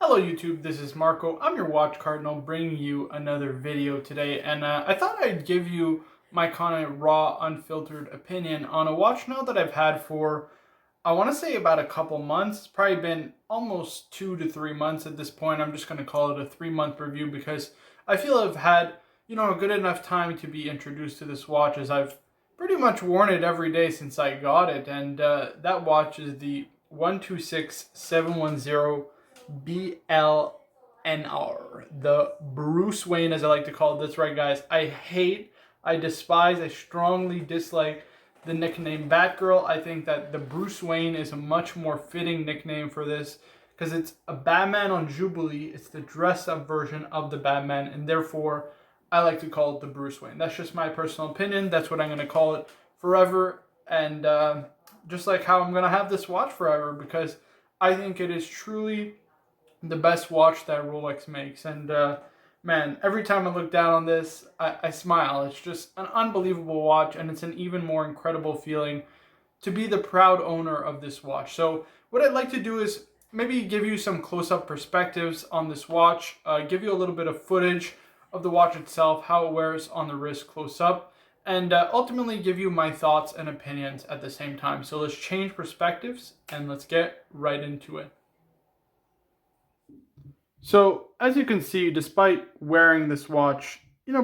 Hello YouTube, this is Marco. I'm your watch cardinal bringing you another video today, and I thought I'd give you my kind of raw, unfiltered opinion on a watch now that I've had for, I want to say about a couple months. It's probably been almost 2 to 3 months at this point. I'm just going to call it a 3 month review because I feel I've had, a good enough time to be introduced to this watch, as I've pretty much worn it every day since I got it, and that watch is the 126710 BLNR, the Bruce Wayne, as I like to call it. That's right, guys. I despise, I strongly dislike the nickname Batgirl. I think that the Bruce Wayne is a much more fitting nickname for this because it's a Batman on Jubilee. It's the dressed up version of the Batman, and therefore I like to call it the Bruce Wayne. That's just my personal opinion. That's what I'm going to call it forever, and just like how I'm going to have this watch forever, because I think it is truly the best watch that Rolex makes. And man, every time I look down on this, I smile. It's just an unbelievable watch, and it's an even more incredible feeling to be the proud owner of this watch. So what I'd like to do is maybe give you some close-up perspectives on this watch, give you a little bit of footage of the watch itself, how it wears on the wrist close up, and ultimately give you my thoughts and opinions at the same time. So let's change perspectives and let's get right into it. So, as you can see, despite wearing this watch,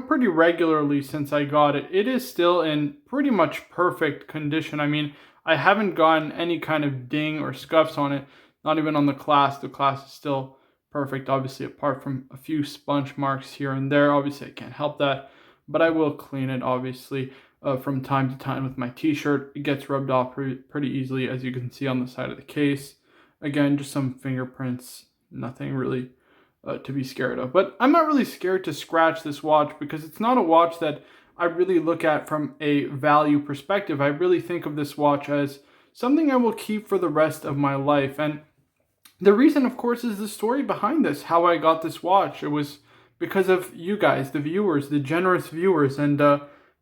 pretty regularly since I got it, it is still in pretty much perfect condition. I mean, I haven't gotten any kind of ding or scuffs on it, not even on the clasp. The clasp is still perfect, obviously, apart from a few sponge marks here and there. Obviously, I can't help that, but I will clean it, obviously, from time to time with my t-shirt. It gets rubbed off pretty easily, as you can see on the side of the case. Again, just some fingerprints, nothing really to be scared of. But I'm not really scared to scratch this watch because it's not a watch that I really look at from a value perspective. I really think of this watch as something I will keep for the rest of my life. And the reason, of course, is the story behind this, how I got this watch. It was because of you guys, the viewers, the generous viewers. And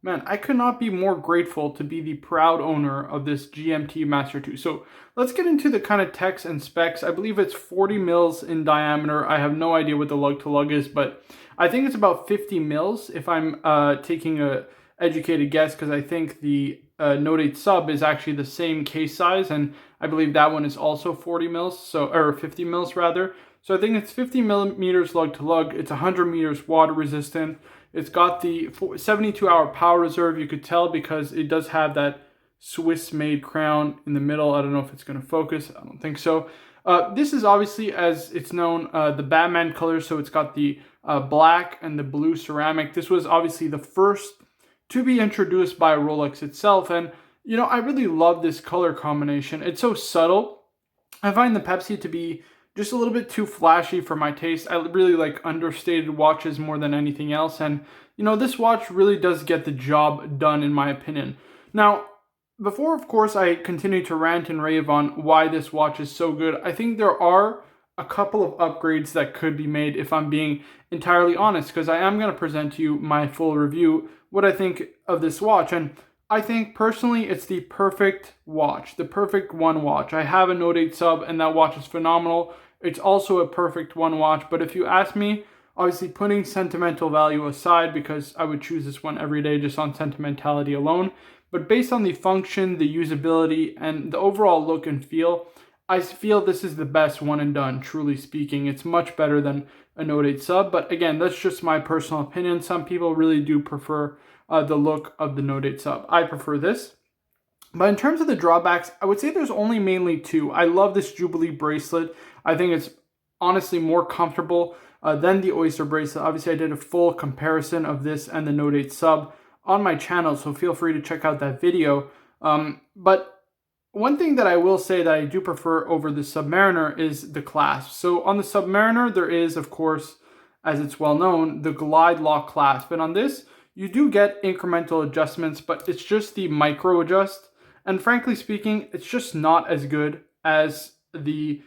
man, I could not be more grateful to be the proud owner of this GMT Master 2. So let's get into the kind of text and specs. I believe it's 40 mils in diameter. I have no idea what the lug-to-lug is, but I think it's about 50 mils if I'm taking a educated guess, because I think the Note 8 sub is actually the same case size, and I believe that one is also 40 mils, or 50 mils rather. So I think it's 50 millimeters lug-to-lug. It's 100 meters water resistant. It's got the 72-hour power reserve. You could tell because it does have that Swiss-made crown in the middle. I don't know if it's going to focus. I don't think so. This is obviously, as it's known, the Batman color. So it's got the black and the blue ceramic. This was obviously the first to be introduced by Rolex itself. And, I really love this color combination. It's so subtle. I find the Pepsi to be just a little bit too flashy for my taste. I really like understated watches more than anything else. And, this watch really does get the job done, in my opinion. Now, before, of course, I continue to rant and rave on why this watch is so good, I think there are a couple of upgrades that could be made, if I'm being entirely honest, because I am going to present to you my full review, what I think of this watch. And I think personally it's the perfect watch, the perfect one watch. I have a Note 8 sub and that watch is phenomenal. It's also a perfect one watch, but if you ask me, obviously putting sentimental value aside, because I would choose this one every day just on sentimentality alone, but based on the function, the usability, and the overall look and feel, I feel this is the best one and done, truly speaking. It's much better than a Note 8 sub, but again, that's just my personal opinion. Some people really do prefer the look of the Note 8 sub. I prefer this. But in terms of the drawbacks, I would say there's only mainly two. I love this Jubilee bracelet. I think it's honestly more comfortable than the Oyster bracelet. Obviously, I did a full comparison of this and the Note 8 sub on my channel, so feel free to check out that video. But one thing that I will say that I do prefer over the Submariner is the clasp. So on the Submariner, there is, of course, as it's well known, the glide lock clasp. And on this, you do get incremental adjustments, but it's just the micro adjust. And frankly speaking, it's just not as good as the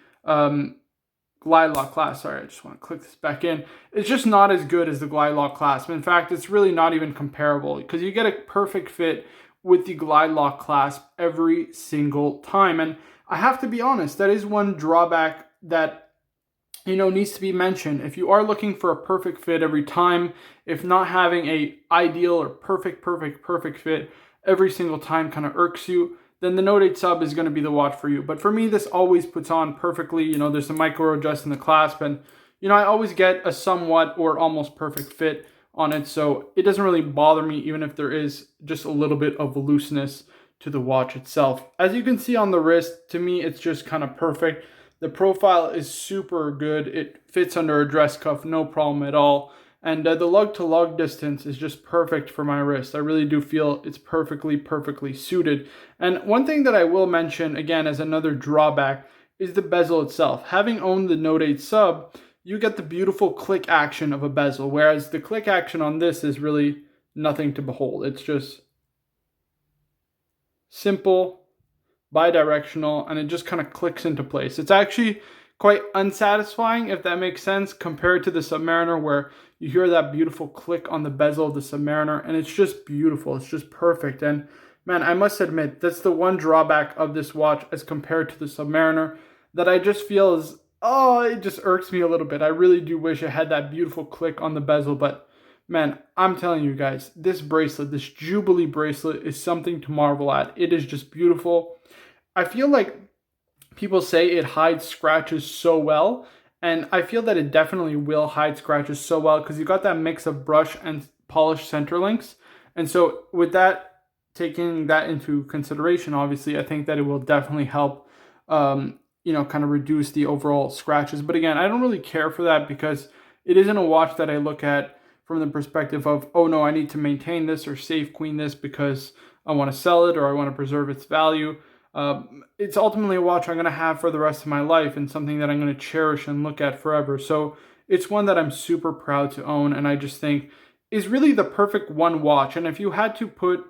glide lock clasp. Sorry, I just want to click this back in. It's just not as good as the glide lock clasp. In fact, it's really not even comparable, because you get a perfect fit with the glide lock clasp every single time. And I have to be honest, that is one drawback that needs to be mentioned. If you are looking for a perfect fit every time, if not having a ideal or perfect fit every single time kind of irks you, then the Note 8 Sub is going to be the watch for you. But for me, this always puts on perfectly. There's a micro adjust in the clasp, and I always get a somewhat or almost perfect fit on it, so it doesn't really bother me even if there is just a little bit of looseness to the watch itself. As you can see on the wrist, to me it's just kind of perfect. The profile is super good. It fits under a dress cuff, no problem at all. And the lug to lug distance is just perfect for my wrist. I really do feel it's perfectly suited. And one thing that I will mention, again, as another drawback, is the bezel itself. Having owned the Note 8 Sub, you get the beautiful click action of a bezel, whereas the click action on this is really nothing to behold. It's just simple, bi-directional, and it just kind of clicks into place. It's actually quite unsatisfying, if that makes sense, compared to the Submariner, where you hear that beautiful click on the bezel of the Submariner, and it's just beautiful. It's just perfect. And man, I must admit, that's the one drawback of this watch as compared to the Submariner that I just feel is, it just irks me a little bit. I really do wish it had that beautiful click on the bezel, but man, I'm telling you guys, this bracelet, this Jubilee bracelet, is something to marvel at. It is just beautiful. I feel like people say it hides scratches so well, and I feel that it definitely will hide scratches so well because you got that mix of brush and polished center links. And so with that, taking that into consideration, obviously, I think that it will definitely help, kind of reduce the overall scratches. But again, I don't really care for that because it isn't a watch that I look at from the perspective of, oh no, I need to maintain this or save queen this because I want to sell it or I want to preserve its value. It's ultimately a watch I'm going to have for the rest of my life and something that I'm going to cherish and look at forever. So it's one that I'm super proud to own, and I just think is really the perfect one watch. And if you had to put,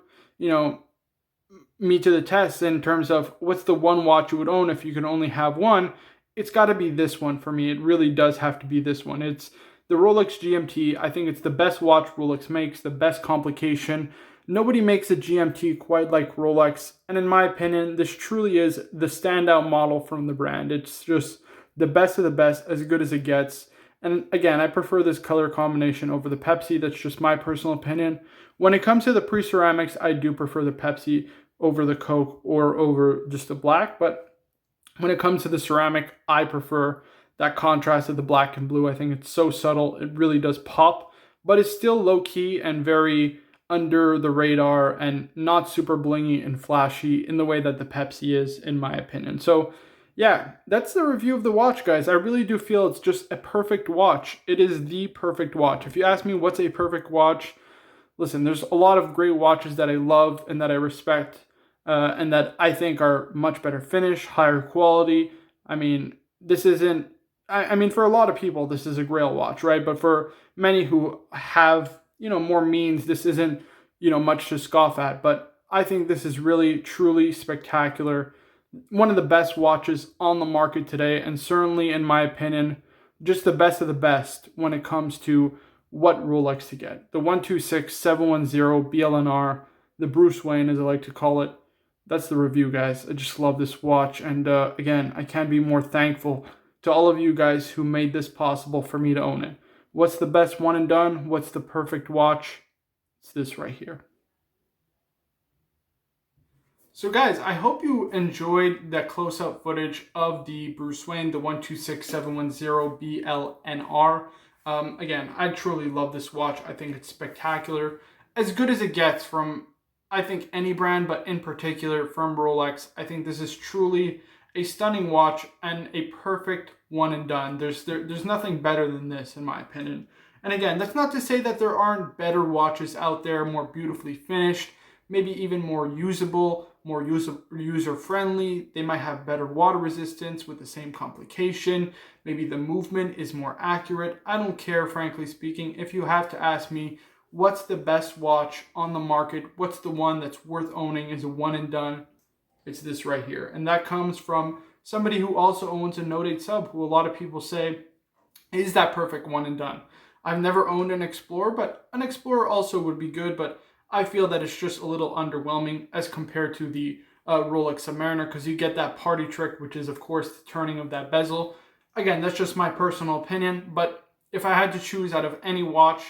me to the test in terms of what's the one watch you would own if you can only have one, it's got to be this one for me. It really does have to be this one. It's the Rolex GMT. I think it's the best watch Rolex makes, the best complication. Nobody makes a GMT quite like Rolex, and in my opinion, this truly is the standout model from the brand. It's just the best of the best, as good as it gets. And again, I prefer this color combination over the Pepsi. That's just my personal opinion. When it comes to the pre-ceramics, I do prefer the Pepsi over the Coke or over just the black, but when it comes to the ceramic, I prefer that contrast of the black and blue. I think it's so subtle, it really does pop, but it's still low-key and very under the radar and not super blingy and flashy in the way that the Pepsi is, in my opinion. So yeah, that's the review of the watch, guys. I really do feel it's just a perfect watch. It is the perfect watch. If you ask me what's a perfect watch, listen, there's a lot of great watches that I love and that I respect, and that I think are much better finish, higher quality. I mean, this isn't, for a lot of people, this is a grail watch, right? But for many who have, more means, this isn't, much to scoff at. But I think this is really, truly spectacular. One of the best watches on the market today, and certainly, in my opinion, just the best of the best when it comes to what Rolex to get. The 126710 BLNR, the Bruce Wayne, as I like to call it. That's the review, guys. I just love this watch. And again, I can't be more thankful to all of you guys who made this possible for me to own it. What's the best one and done? What's the perfect watch? It's this right here. So guys, I hope you enjoyed that close-up footage of the Bruce Wayne, the 126710 BLNR. Again, I truly love this watch. I think it's spectacular. As good as it gets from, I think, any brand, but in particular from Rolex. I think this is truly a stunning watch and a perfect one and done. There's nothing better than this, in my opinion. And again, that's not to say that there aren't better watches out there, more beautifully finished, maybe even more usable, more user-friendly. They might have better water resistance with the same complication. Maybe the movement is more accurate. I don't care, frankly speaking. If you have to ask me, what's the best watch on the market? What's the one that's worth owning is a one and done? It's this right here. And that comes from somebody who also owns a Note 8 Sub, who a lot of people say is that perfect one and done. I've never owned an Explorer, but an Explorer also would be good, but I feel that it's just a little underwhelming as compared to the Rolex Submariner, because you get that party trick, which is, of course, the turning of that bezel. Again, that's just my personal opinion, but if I had to choose out of any watch,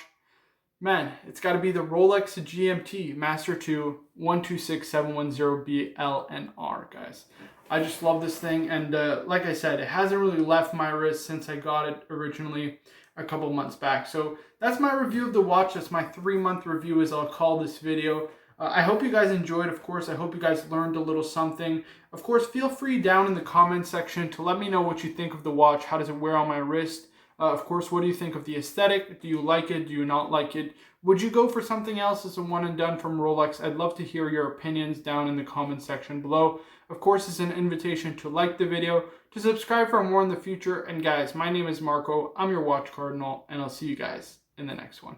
man, it's got to be the Rolex GMT Master 2 126710BLNR, guys. I just love this thing, and like I said, it hasn't really left my wrist since I got it originally a couple months back. So that's my review of the watch. That's my 3-month review, as I'll call this video. I hope you guys enjoyed, of course. I hope you guys learned a little something. Of course, feel free down in the comment section to let me know what you think of the watch. How does it wear on my wrist? Of course, what do you think of the aesthetic? Do you like it? Do you not like it? Would you go for something else as a one and done from Rolex? I'd love to hear your opinions down in the comment section below. Of course, it's an invitation to like the video, to subscribe for more in the future. And guys, my name is Marco. I'm your watch cardinal, and I'll see you guys in the next one.